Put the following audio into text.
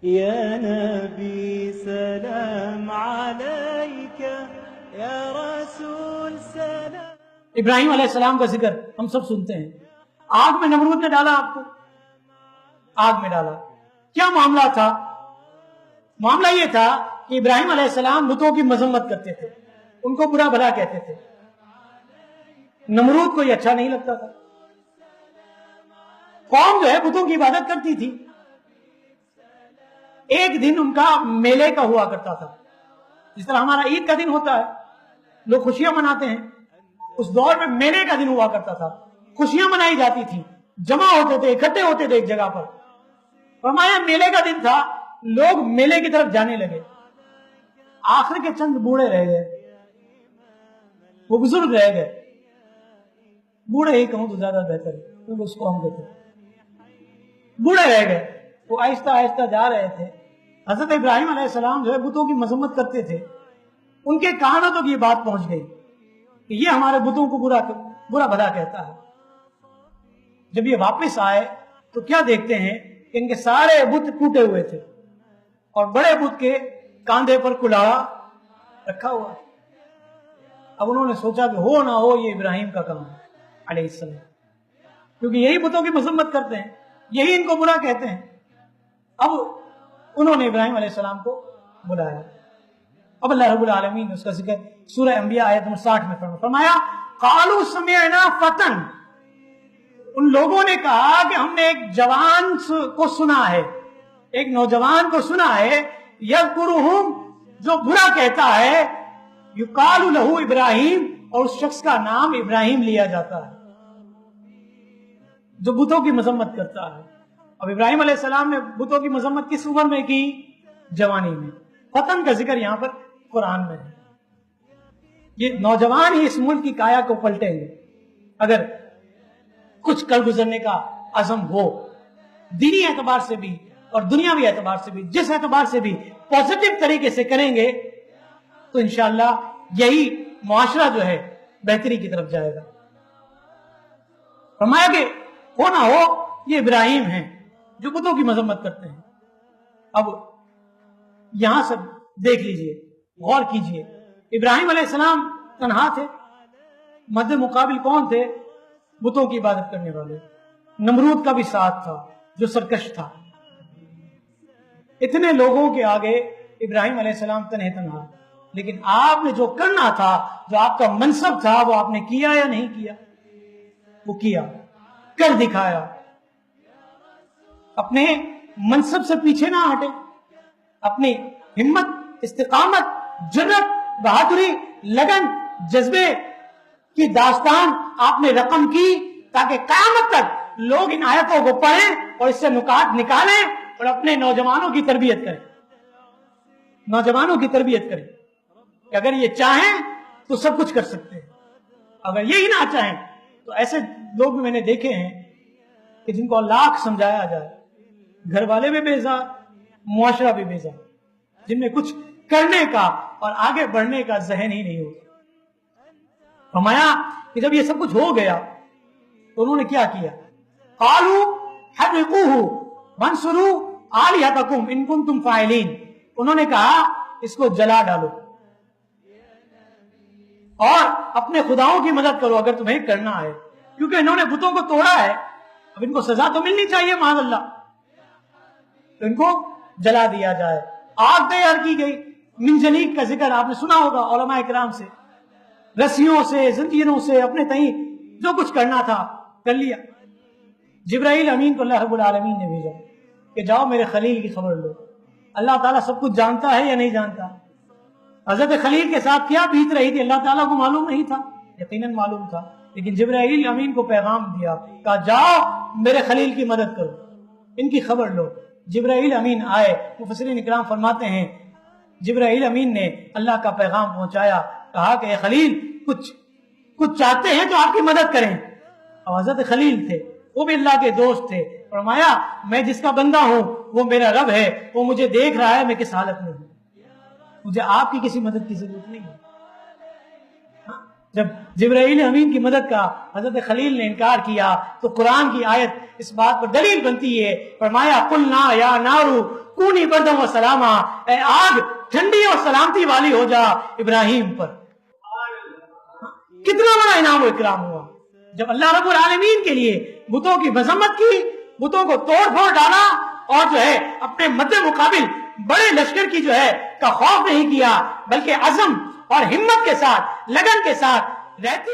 یا نبی سلام علیک یا رسول سلام. ابراہیم علیہ السلام کا ذکر ہم سب سنتے ہیں. آگ میں نمرود نے ڈالا آپ کو، آگ میں ڈالا. کیا معاملہ تھا؟ معاملہ یہ تھا کہ ابراہیم علیہ السلام بتوں کی مذمت کرتے تھے، ان کو برا بھلا کہتے تھے. نمرود کو یہ اچھا نہیں لگتا تھا. قوم جو ہے بتوں کی عبادت کرتی تھی. ایک دن ان کا میلے کا ہوا کرتا تھا، جس طرح ہمارا عید کا دن ہوتا ہے، لوگ خوشیاں مناتے ہیں. اس دور میں میلے کا دن ہوا کرتا تھا، خوشیاں منائی جاتی تھی، جمع ہوتے تھے، اکٹھے ہوتے تھے ایک جگہ پر. فرمایا میلے کا دن تھا، لوگ میلے کی طرف جانے لگے. آخر کے چند بوڑھے رہ گئے، وہ بزرگ رہ گئے. بوڑھے ہی کہوں تو زیادہ بہتر ہے کیونکہ اس کو ہم کہتے ہیں. بوڑھے رہ گئے، وہ آہستہ آہستہ جا رہے تھے. حضرت ابراہیم علیہ السلام جو ہے بتوں کی مذمت کرتے تھے، ان کے کانوں تک یہ بات پہنچ گئی کہ یہ ہمارے بتوں کو برا بھلا کہتا ہے. جب یہ واپس آئے تو کیا دیکھتے ہیں کہ ان کے سارے بت ٹوٹے ہوئے تھے اور بڑے بت کے کاندھے پر کلاڑا رکھا ہوا. اب انہوں نے سوچا کہ ہو نہ ہو یہ ابراہیم کا کام ہے علیہ السلام، کیونکہ یہی بتوں کی مذمت کرتے ہیں، یہی ان کو برا کہتے ہیں. اب انہوں نے ابراہیم علیہ السلام کو بلایا. اب اللہ رب العالمین نے اس کا ذکر سورہ انبیاء آیت نمبر 60 میں فرمایا قالوا سمعنا فتن. ان لوگوں نے کہا کہ ہم نے ایک جوان کو سنا ہے، ایک نوجوان کو سنا ہے، یذکرہم، جو برا کہتا ہے، یقال لہ ابراہیم، اور اس شخص کا نام ابراہیم لیا جاتا ہے جو بتوں کی مذمت کرتا ہے. اب ابراہیم علیہ السلام نے بتوں کی مذمت کس عمر میں کی؟ جوانی میں. فتن کا ذکر یہاں پر قرآن میں ہے. یہ نوجوان ہی اس ملک کی کایا کو پلٹیں گے اگر کچھ کر گزرنے کا عزم ہو، دینی اعتبار سے بھی اور دنیاوی اعتبار سے بھی، جس اعتبار سے بھی پازیٹو طریقے سے کریں گے تو انشاءاللہ یہی معاشرہ جو ہے بہتری کی طرف جائے گا. فرمایا کہ ہو نہ ہو یہ ابراہیم ہیں جو بتوں کی مذمت کرتے ہیں. اب یہاں سے دیکھ لیجئے، غور کیجئے، ابراہیم علیہ السلام تنہا تھے، مد مقابل کون تھے؟ بتوں کی عبادت کرنے والے. نمرود کا بھی ساتھ تھا جو سرکش تھا. اتنے لوگوں کے آگے ابراہیم علیہ السلام تنہا، لیکن آپ نے جو کرنا تھا، جو آپ کا منصب تھا، وہ آپ نے کیا یا نہیں کیا؟ وہ کیا، کر دکھایا. اپنے منصب سے پیچھے نہ ہٹے، اپنی ہمت، استقامت، جرت، بہادری، لگن، جذبے کی داستان آپ نے رقم کی تاکہ قیامت تک لوگ ان آیتوں کو پڑھیں اور اس سے نکات نکالیں اور اپنے نوجوانوں کی تربیت کریں. نوجوانوں کی تربیت کریں کہ اگر یہ چاہیں تو سب کچھ کر سکتے ہیں، اگر یہی نہ چاہیں تو ایسے لوگ میں نے دیکھے ہیں کہ جن کو لاکھ سمجھایا جائے، گھر والے بھی بیزار، معاشرہ بھی بیزار، جن میں کچھ کرنے کا اور آگے بڑھنے کا ذہن ہی نہیں ہوتا. فرمایا کہ جب یہ سب کچھ ہو گیا تو انہوں نے کیا کیا؟ قالوا حرقوه وانصروا آلهتكم ان کنتم فاعلین. انہوں نے کہا اس کو جلا ڈالو اور اپنے خداؤں کی مدد کرو اگر تمہیں کرنا ہے، کیونکہ انہوں نے بتوں کو توڑا ہے. اب ان کو سزا تو ملنی چاہیے معاذ اللہ، تو ان کو جلا دیا جائے. آگ تیار کی گئی. منجنیق کا ذکر آپ نے سنا ہوگا علماء کرام سے، رسیوں سے، زنجیروں سے اپنے تئیں جو کچھ کرنا تھا کر لیا. جبرائیل امین کو اللہ رب العالمین نے بھیجا کہ جاؤ میرے خلیل کی خبر لو. اللہ تعالیٰ سب کچھ جانتا ہے یا نہیں جانتا؟ حضرت خلیل کے ساتھ کیا بیت رہی تھی اللہ تعالیٰ کو معلوم نہیں تھا؟ یقیناً معلوم تھا، لیکن جبرائیل امین کو پیغام دیا، کہا جاؤ میرے خلیل کی مدد کرو، ان کی خبر لو. جبرائیل امین آئے. مفسرین اکرام فرماتے ہیں جبرائیل امین نے اللہ کا پیغام پہنچایا، کہا کہ اے خلیل کچھ چاہتے ہیں تو آپ کی مدد کریں. اور حضرت خلیل تھے، وہ بھی اللہ کے دوست تھے. فرمایا میں جس کا بندہ ہوں وہ میرا رب ہے، وہ مجھے دیکھ رہا ہے میں کس حالت میں ہوں، مجھے آپ کی کسی مدد کی ضرورت نہیں ہے. جب جبرائیل امین کی مدد کا حضرت خلیل نے انکار کیا تو قرآن کی آیت اس بات پر دلیل بنتی ہے. فرمایا قلنا یا نار کونی بردم و سلاما، اے آگ ٹھنڈی اور سلامتی والی ہو جا ابراہیم پر۔ کتنا بڑا انعام و اکرام ہوا جب اللہ رب العالمین کے لیے بتوں کی مذمت کی، بتوں کو توڑ پھوڑ ڈالا، اور جو ہے اپنے مد مقابل بڑے لشکر کی جو ہے کا خوف نہیں کیا، بلکہ عزم اور ہمت کے ساتھ، لگن کے ساتھ رہتی